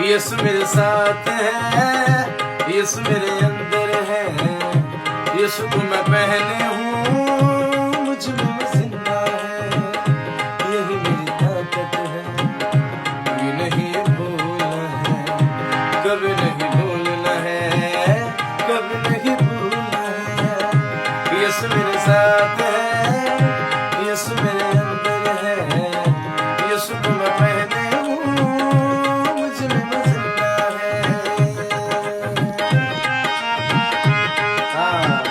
यीशु मेरे साथ है, यीशु मेरे अंदर है, यीशु को मैं पहने हूँ, मुझ में वो जिंदा है, यही मेरी ताकत है। कभी नहीं भूलना है, कभी नहीं भूलना है, कभी नहीं भूलना है। यीशु मेरे साथ है, यीशु मेरे अंदर है, यीशु को मैं पहने हूँ, मुझ में वो जिंदा है। हाँ।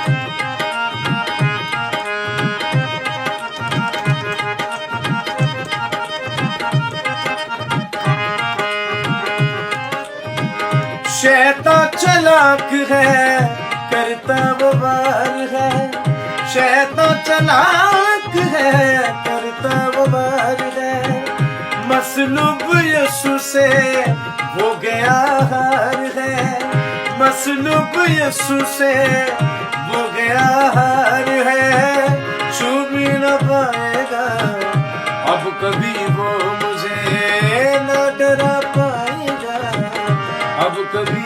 शैतान चालाक है, करता वो वार है, शैतान चालाक है, करता वो वार है। मसलूब यीशु से हो गया हार है, मसलूब यीशु से हो गया हार है। छू भी न पाएगा अब कभी वो मुझे, न डरा पाएगा अब कभी